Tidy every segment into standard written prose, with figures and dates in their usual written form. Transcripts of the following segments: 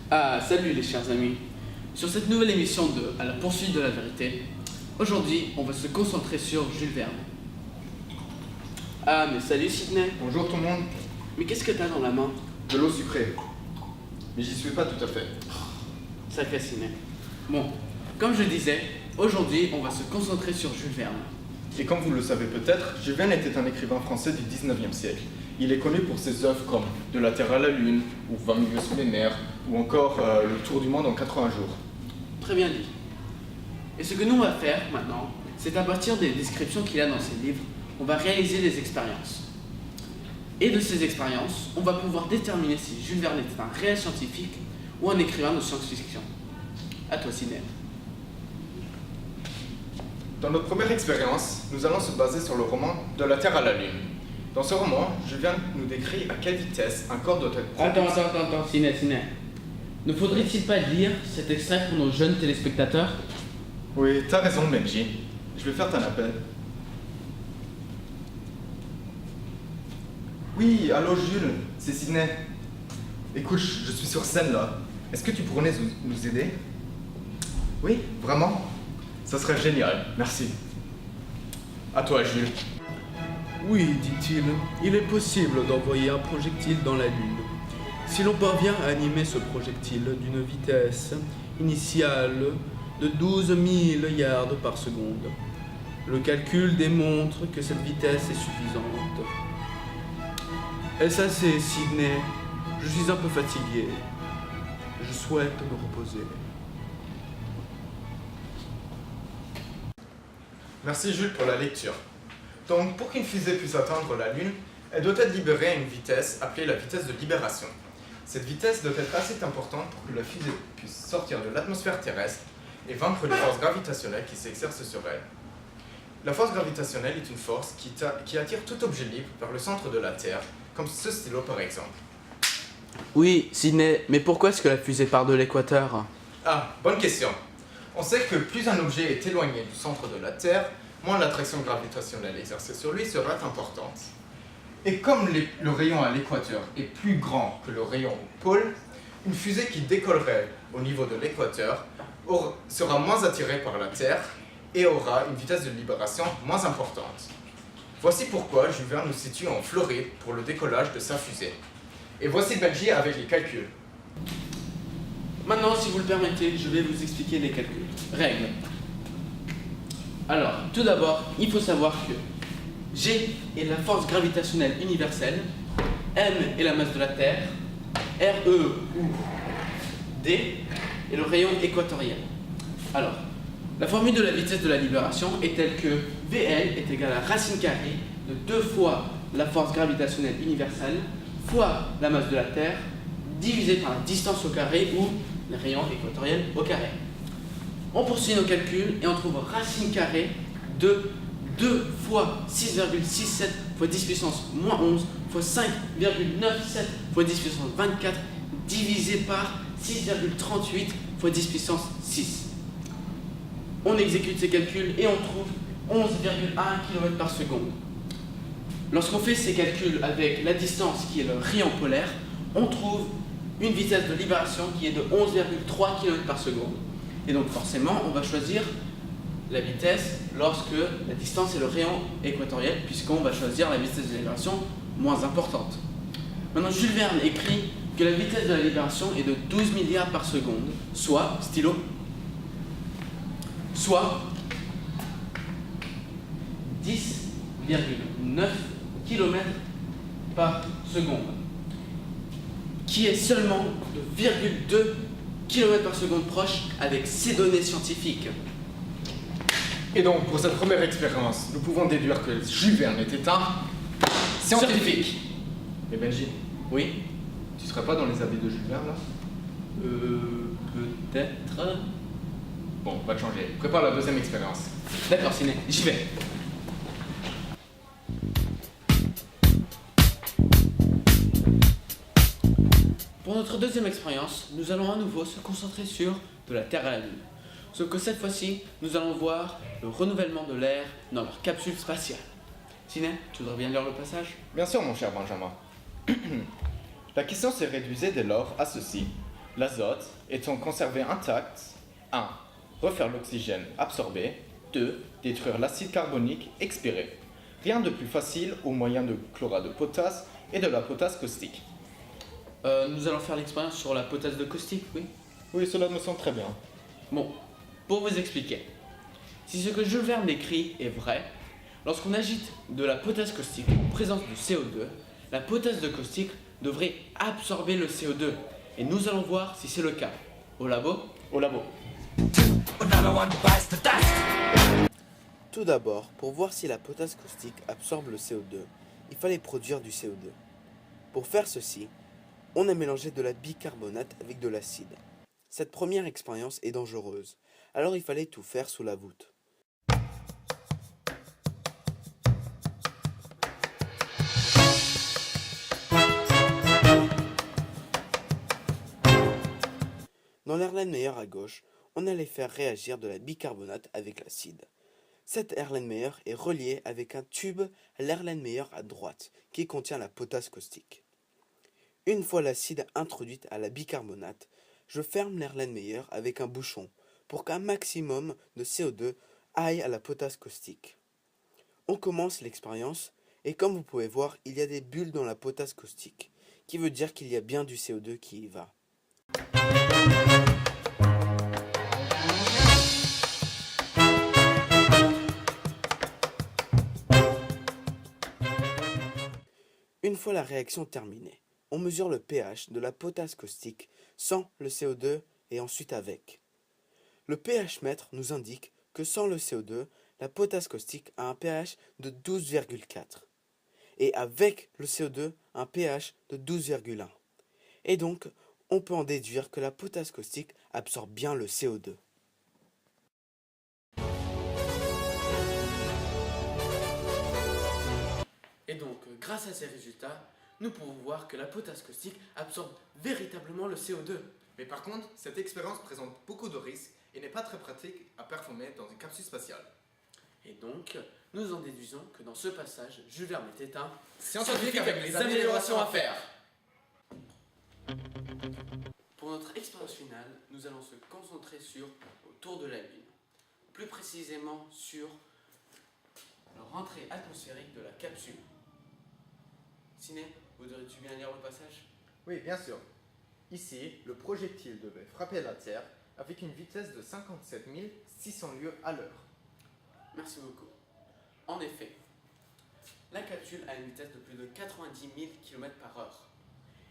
Ah, salut les chers amis. Sur cette nouvelle émission de À la poursuite de la vérité, aujourd'hui, on va se concentrer sur Jules Verne. Ah, mais salut Sydney. Bonjour tout le monde, Mais qu'est-ce que t'as dans la main? de l'eau sucrée. Mais j'y suis pas tout à fait. Sacré Sydney. Bon, comme je disais, aujourd'hui, on va se concentrer sur Jules Verne. Et comme vous le savez peut-être, Jules Verne était un écrivain français du 19e siècle. Il est connu pour ses œuvres comme De la Terre à la Lune, ou 20 milieux sous les mers, ou encore Le Tour du monde en 80 jours. Très bien dit. Et ce que nous on va faire maintenant, c'est à partir des descriptions qu'il a dans ses livres, on va réaliser des expériences. Et de ces expériences, on va pouvoir déterminer si Jules Verne était un réel scientifique ou un écrivain de science-fiction. À toi, Sydney. Dans notre première expérience, nous allons se baser sur le roman De la Terre à la Lune. Dans ce roman, Jules Verne nous décrit à quelle vitesse un corps doit être propulsé. Attends, Sydney. Ne faudrait-il pas lire cet extrait pour nos jeunes téléspectateurs? Oui, t'as raison Benji. Je vais faire ton appel. Oui, allô Jules, c'est Sydney. Écoute, je suis sur scène là. Est-ce que tu pourrais nous aider? Oui, vraiment? Ça serait génial, merci. À toi Jules. Oui, dit-il, il est possible d'envoyer un projectile dans la Lune. Si l'on parvient à animer ce projectile d'une vitesse initiale de 12 000 yards par seconde, le calcul démontre que cette vitesse est suffisante. Est-ce assez, Sydney? Je suis un peu fatigué. Je souhaite me reposer. Merci Jules pour la lecture. Donc, pour qu'une fusée puisse atteindre la Lune, elle doit être libérée à une vitesse appelée la vitesse de libération. Cette vitesse doit être assez importante pour que la fusée puisse sortir de l'atmosphère terrestre et vaincre les forces gravitationnelles qui s'exercent sur elle. La force gravitationnelle est une force qui attire tout objet libre vers le centre de la Terre, comme ce stylo par exemple. Oui, Sydney, mais pourquoi est-ce que la fusée part de l'équateur? Ah, bonne question. On sait que plus un objet est éloigné du centre de la Terre, moins l'attraction gravitationnelle exercée sur lui sera importante. Et comme le rayon à l'équateur est plus grand que le rayon au pôle, une fusée qui décollerait au niveau de l'équateur sera moins attirée par la Terre et aura une vitesse de libération moins importante. Voici pourquoi Jules Verne nous situe en Floride pour le décollage de sa fusée. Et voici Benji avec les calculs. Maintenant, si vous le permettez, je vais vous expliquer les calculs. Règles. Alors, tout d'abord, il faut savoir que G est la force gravitationnelle universelle, M est la masse de la Terre, RE ou D est le rayon équatorial. Alors, la formule de la vitesse de la libération est telle que VL est égal à racine carrée de 2 fois la force gravitationnelle universelle fois la masse de la Terre divisé par la distance au carré ou le rayon équatorial au carré. On poursuit nos calculs et on trouve racine carrée de 2 fois 6,67 fois 10 puissance moins 11 fois 5,97 fois 10 puissance 24 divisé par 6,38 fois 10 puissance 6. On exécute ces calculs et on trouve 11,1 km par seconde. Lorsqu'on fait ces calculs avec la distance qui est le rayon polaire, on trouve une vitesse de libération qui est de 11,3 km par seconde. Et donc forcément, on va choisir la vitesse lorsque la distance est le rayon équatorial, puisqu'on va choisir la vitesse de libération moins importante. Maintenant, Jules Verne écrit que la vitesse de la libération est de 12 milliards par seconde, soit, stylo, soit 10,9 km par seconde, qui est seulement de 0,2 km par seconde proche avec ces données scientifiques. Et donc, pour cette première expérience, nous pouvons déduire que Jules Verne était un scientifique. Et Benji, Oui, tu serais pas dans les habits de Jules Verne là? peut-être. Bon, on va te changer. Prépare la deuxième expérience. D'accord, Ciné, j'y vais. Pour notre deuxième expérience, nous allons à nouveau se concentrer sur de la Terre à la Lune. Sauf que cette fois-ci, nous allons voir le renouvellement de l'air dans leur capsule spatiale. Ciné, tu voudrais bien lire le passage? Bien sûr, mon cher Benjamin. La question se réduisait dès lors à ceci. L'azote étant conservé intact, 1. Refaire l'oxygène absorbé, 2. Détruire l'acide carbonique expiré. Rien de plus facile au moyen de chlorate de potasse et de la potasse caustique. Nous allons faire l'expérience sur la potasse de caustique, oui. Oui, cela me semble très bien. Bon, pour vous expliquer, si ce que Jules Verne décrit est vrai, lorsqu'on agite de la potasse caustique en présence du CO2, la potasse de caustique devrait absorber le CO2. Et nous allons voir si c'est le cas. Au labo. Au labo. Tout d'abord, pour voir si la potasse caustique absorbe le CO2, il fallait produire du CO2. Pour faire ceci, on a mélangé de la bicarbonate avec de l'acide. Cette première expérience est dangereuse, alors il fallait tout faire sous la voûte. Dans l'Erlenmeyer à gauche, on allait faire réagir de la bicarbonate avec l'acide. Cet Erlenmeyer est relié avec un tube à l'Erlenmeyer à droite, qui contient la potasse caustique. Une fois l'acide introduite à la bicarbonate, je ferme l'Erlenmeyer avec un bouchon pour qu'un maximum de CO2 aille à la potasse caustique. On commence l'expérience et comme vous pouvez voir, il y a des bulles dans la potasse caustique, qui veut dire qu'il y a bien du CO2 qui y va. Une fois la réaction terminée, on mesure le pH de la potasse caustique sans le CO2 et ensuite avec. Le pH mètre nous indique que sans le CO2, la potasse caustique a un pH de 12,4 et avec le CO2, un pH de 12,1. Et donc, on peut en déduire que la potasse caustique absorbe bien le CO2. Et donc, grâce à ces résultats, nous pouvons voir que la potasse caustique absorbe véritablement le CO2. Mais par contre, cette expérience présente beaucoup de risques et n'est pas très pratique à performer dans une capsule spatiale. Et donc, nous en déduisons que dans ce passage, Jules Verne était un Scientifique avec les améliorations à faire. Pour notre expérience finale, nous allons se concentrer sur autour de la Lune. Plus précisément sur la rentrée atmosphérique de la capsule. Ciné, voudrais-tu bien lire le passage? Oui, bien sûr. Ici, le projectile devait frapper la Terre avec une vitesse de 57 600 lieues à l'heure. Merci beaucoup. En effet, la capsule a une vitesse de plus de 90 000 km/h.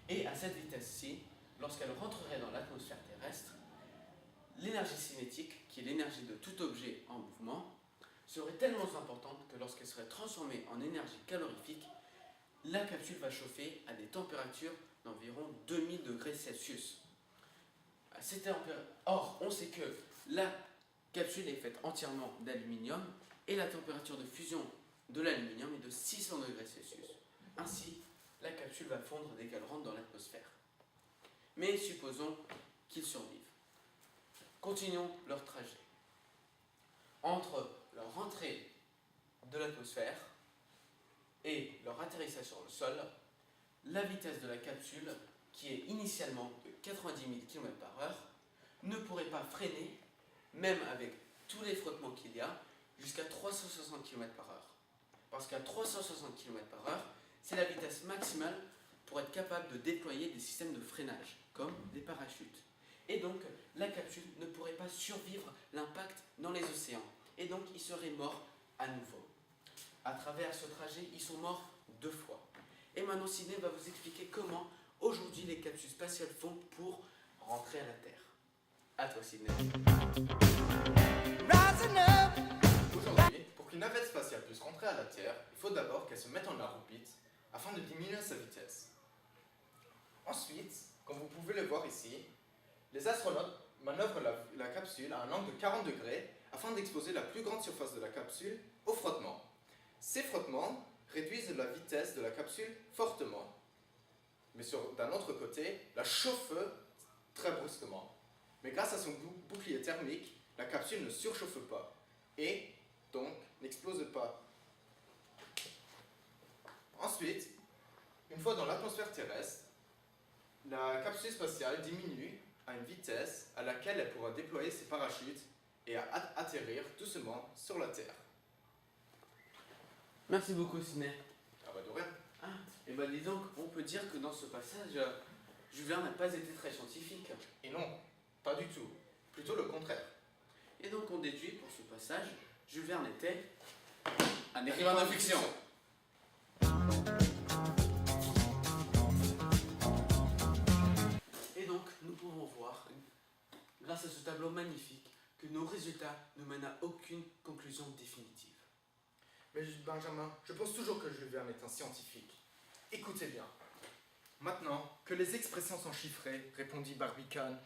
Et à cette vitesse-ci, lorsqu'elle rentrerait dans l'atmosphère terrestre, l'énergie cinétique, qui est l'énergie de tout objet en mouvement, serait tellement importante que lorsqu'elle serait transformée en énergie calorifique, la capsule va chauffer à des températures d'environ 2000 degrés Celsius. Or, on sait que la capsule est faite entièrement d'aluminium et la température de fusion de l'aluminium est de 600 degrés Celsius. Ainsi, la capsule va fondre dès qu'elle rentre dans l'atmosphère. Mais supposons qu'ils survivent. Continuons leur trajet. Entre leur rentrée de l'atmosphère et leur atterrissage sur le sol, la vitesse de la capsule, qui est initialement de 90 000 km/h, ne pourrait pas freiner, même avec tous les frottements qu'il y a, jusqu'à 360 km/h. Parce qu'à 360 km/h, c'est la vitesse maximale pour être capable de déployer des systèmes de freinage, comme des parachutes. Et donc, la capsule ne pourrait pas survivre l'impact dans les océans. Et donc, ils seraient morts à nouveau. À travers ce trajet, ils sont morts 2 fois. Et maintenant, Sidney va vous expliquer comment, aujourd'hui, les capsules spatiales font pour rentrer à la Terre. À toi, Sidney. Aujourd'hui, pour qu'une navette spatiale puisse rentrer à la Terre, il faut d'abord qu'elle se mette en orbite afin de diminuer sa vitesse. Ensuite, comme vous pouvez le voir ici, les astronautes manœuvrent la capsule à un angle de 40 degrés afin d'exposer la plus grande surface de la capsule au frottement. Ces frottements réduisent la vitesse de la capsule fortement, mais d'un autre côté, la chauffent très brusquement. Mais grâce à son bouclier thermique, la capsule ne surchauffe pas et donc n'explose pas. Ensuite, une fois dans l'atmosphère terrestre, la capsule spatiale diminue à une vitesse à laquelle elle pourra déployer ses parachutes et atterrir doucement sur la Terre. Merci beaucoup, Sidney. Ah bah de rien. Et bah dis donc, on peut dire que dans ce passage, Jules Verne n'a pas été très scientifique. Et non, pas du tout. Plutôt le contraire. Et donc on déduit pour ce passage, Jules Verne était un écrivain de fiction. Et donc nous pouvons voir, grâce à ce tableau magnifique, que nos résultats ne mènent à aucune conclusion définitive. Mais Benjamin, je pense toujours que Jules Verne est un scientifique. Écoutez bien. Maintenant que les expressions sont chiffrées, répondit Barbicane,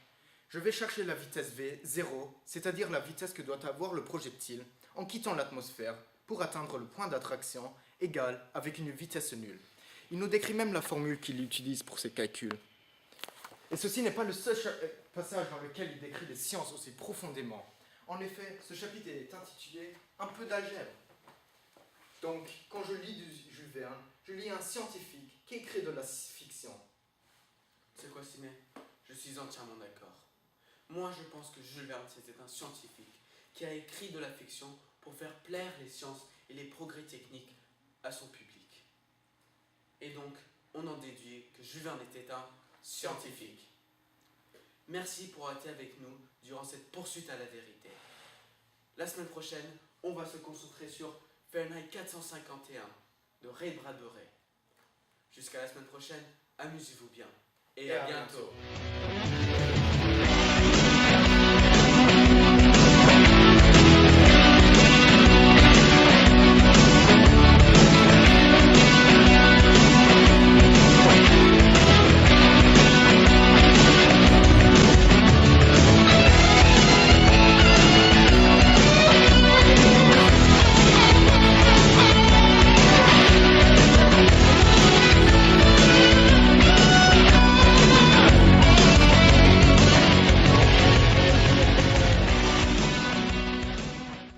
je vais chercher la vitesse V, 0, c'est-à-dire la vitesse que doit avoir le projectile en quittant l'atmosphère pour atteindre le point d'attraction égal avec une vitesse nulle. Il nous décrit même la formule qu'il utilise pour ses calculs. Et ceci n'est pas le seul passage dans lequel il décrit les sciences aussi profondément. En effet, ce chapitre est intitulé « Un peu d'algèbre ». Donc, quand je lis du Jules Verne, je lis un scientifique qui écrit de la fiction. C'est quoi, Sidney? Je suis entièrement d'accord. Moi, je pense que Jules Verne, c'était un scientifique qui a écrit de la fiction pour faire plaire les sciences et les progrès techniques à son public. Et donc, on en déduit que Jules Verne était un scientifique. Merci pour être avec nous durant cette poursuite à la vérité. La semaine prochaine, on va se concentrer sur Fahrenheit 451 de Ray Bradbury. Jusqu'à la semaine prochaine, amusez-vous bien et à bientôt.